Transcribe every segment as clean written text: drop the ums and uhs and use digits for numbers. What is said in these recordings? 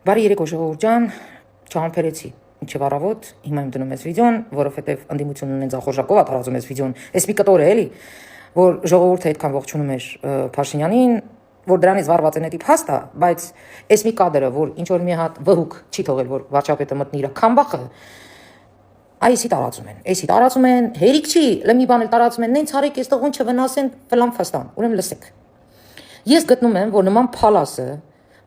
Բարի երեկո ժողովուրդ ջան, չհամբերեցի։ Ինչև առավոտ, հիմա եմ դնում ես վիդեոն, որովհետև ընդդիմությունն ունեն ձախորժակով ատարածում ես վիդեոն։ Էս մի կտոր է էլի, որ ժողովուրդը այդքան ողջունում էր Փաշինյանին, որ դրանից վարված է նետի փաստա, բայց էս մի կադրը, որ ինչ որ մի հատ վհուկ չի թողել, որ վարչապետը մտնի իր քամբախը, այսի տարածում են, հերիք չի, լեմի բան էլ տարածում են, նենց արեք էս տղուն չվնասեն, ֆլան ֆաստան, ուրեմն լսեք։ Ես գտնում եմ, որ նման փալասը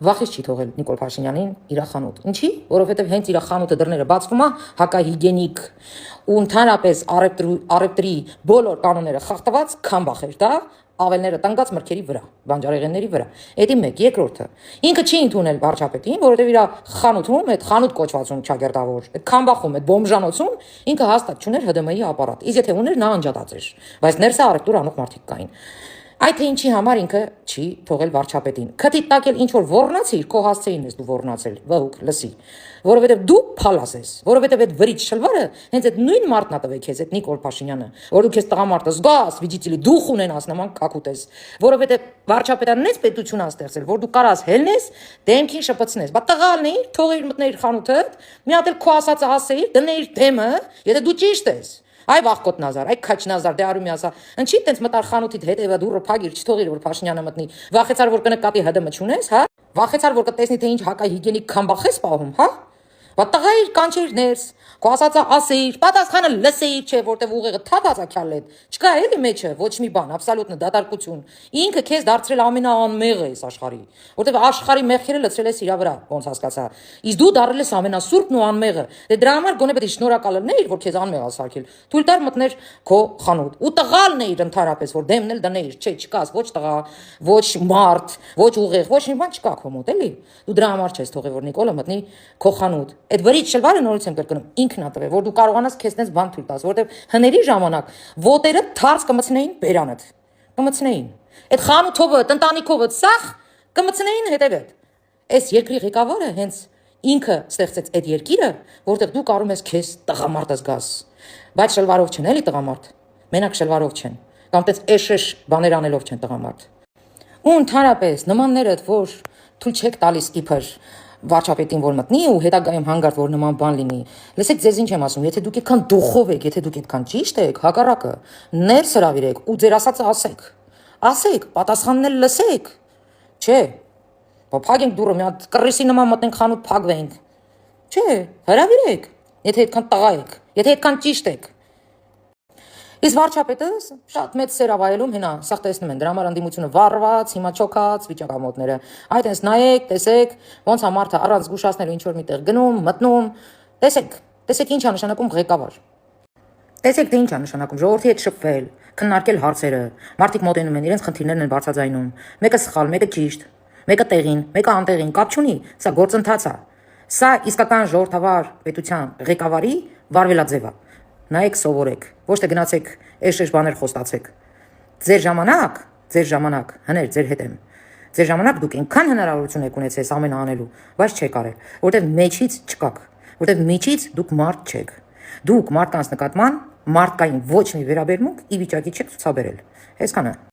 վախից չի թողել Նիկոլ Փաշինյանին իր խանութ։ Ինչի՞, որովհետև հենց իր խանութը դռները բացվում է, հակահիգիենիկ ու ընդհանրապես առևտրի բոլոր կանոնները խախտված քամբախ էր դա, ավելները տանգած մրգերի վրա, բանջարեղենների վրա։ Էդի մեկ, երկրորդը։ Ինքը չի ընդունել վարչապետին, որովհետև իր խանութում, այդ խանութ կոչվածում ճագերտավոր, այդ քամբախում, այդ բոմժանոցում ինքը հաստատ չուներ ՀԴՄ-ի ապարատ։ Իսկ եթե ուներ, նա անջատած էր, բայց ներսը առևտուր անող մարդիկ կային։ Այդ թե ինչի համար ինքը չի թողել վարչապետին։ Քթի տակել ինչ որ ոռնացիր, քո հասցեին ես դու ոռնացել, վհուկ, լսի։ Որովհետև դու փալաս ես, որովհետև այդ վրիչ շլվարը հենց այդ նույն մարդն է տվել քեզ, այդ Նիկոլ Փաշինյանը, որ դու քեզ տղամարդը զգաս, վիճիցիլի դուխ ունենաս նման կակուտես, որովհետև վարչապետան նես պետություն ա ստեղծել, որ դու կարաս հելնես, դեմքին շպցնես։ Բա տղալն էիր, թողեիր մտներ խանութդ, մի հատ էլ քո ասածը ասեիր, դնեիր դեմը, եթե դու ճիշտ ես։ Այ վախկոտ Նազար, այ քաչ Նազար, դե արումի ասա, ինչի՞ տենց մտար խանութիդ հետևա դուրը փագիր, չթողիր որ Փաշինյանը մտնի։ Վախեցար որ կնկատի ՀԴՄ չունես, հա։ Վախեցար որ կտեսնի թե ինչ հակահիգիենիկ քամբախ ես պահում, հա։ Բա տղայիր կանչիր ներս, քո ասածը ասեիր, պատասխանը լսեիր, չէ, որտեվ ուղեղը թաթածա քյալետ։ Չկա էլի մեջը ոչ մի բան, աբսոլյուտն դատարկություն։ Ինքը քեզ դարձրել ամենաանմեղը ես աշխարհի, որտեվ աշխարհի մեղքերը լցրել ես իր վրա, ոնց հասկացա։ Իսկ դու դառել ես ամենասուրբն ու անմեղը։ Դե դրա համար գոնե պետք է շնորհակալ լինեիր, որ քեզ անմեղ ասարկել։ Թույլ տար մտներ քո խանութ։ Ու տղալն էիր ընդհանրապես, որ դեմն էլ դնեիր, չէ, չկաս ոչ տղա, ոչ մարդ, ոչ ուղեղ, ոչ մի բան չկա քո մոտ, էլի։ Դու դրա համար չես թողել որ Նիկոլը մտնի քո խանութ։ Այդ վրիչ շլվարը նորից եմ կրկնում, ինքն ա տվել, որ դու կարողանաս քեզ տես բան թույլ տաս, որտեվ հների ժամանակ ոտերը թարց կմցնեին բերանդ, կմցնեին։ Այդ խանութովը, տնտանիքովը, սախ կմցնեին հետևդ։ Այս երկրի ղեկավարը հենց ինքը ստեղծեց այդ երկիրը, որտեղ դու կարող ես քեզ տղամարդ զգաս, բայց շլվարով չեն էլի տղամարդ, մենակ շլվարով չեն, կամ տես էշ բաներ անելով չեն տղամարդ։ Ու ընդհանրապես նմաններդ, որ թույլ չեք տալիս իբր վարչապետին որ մտնի ու հետագայում հանգարտ որ նման բան լինի։ Լսեք, ձեզ ինչ եմ ասում, եթե դուք այդքան դուխով եք, եթե դուք այդքան ճիշտ եք, հակառակը ներս հրավիրեք ու ձեր ասածը ասեք։ Ասեք, պատասխանն էլ լսեք։ Չէ։ Փակենք դուռը, մի հատ կռիսի նման մտնենք խանութ փակվենք։ Չէ, հրավիրեք, եթե այդքան տղա եք, եթե այդքան ճիշտ եք։ Իսկ վարչապետը շատ մեծ սերավայելում հենա, սաղ տեսնում են, դրա համար ընդդիմությունը վառված, հիմա չոքած, վիճակամոտները։ Այդ հենց նայեք, տեսեք, ոնց է մարդը առանց զգուշացնելու ինչ որ միտեղ գնում, մտնում, տեսեք ինչ է նշանակում ղեկավար։ Տեսեք թե ինչ է նշանակում ժողովրդի հետ շփվել, քննարկել հարցերը, մարդիկ մոտենում են, իրենց խնդիրներն են բարձրաձայնում, մեկը սխալ, մեկը ճիշտ, մեկը տեղին, մեկը անտեղին, կապ չունի, սա գործընթաց է։ Սա իսկական ժողովրդավար պետության ղեկավարի վարվելաձև է։ Նայեք, սովորեք, ոչ թե գնացեք էշ բաներ խոստացեք։ Ձեր ժամանակ, հներ ձեր հետ եմ։ Ձեր ժամանակ դուք այնքան հնարավորություն եք ունեցել ամեն անելու, բայց չեք արել, որտեղ մեջից չկաք, որտեղ միջից դուք մարդ չեք։ Դուք մարդկանց նկատմամբ մարդկային ոչ մի վերաբերմունք ի վիճակի չեք ցուցաբերել։ Այսքանը։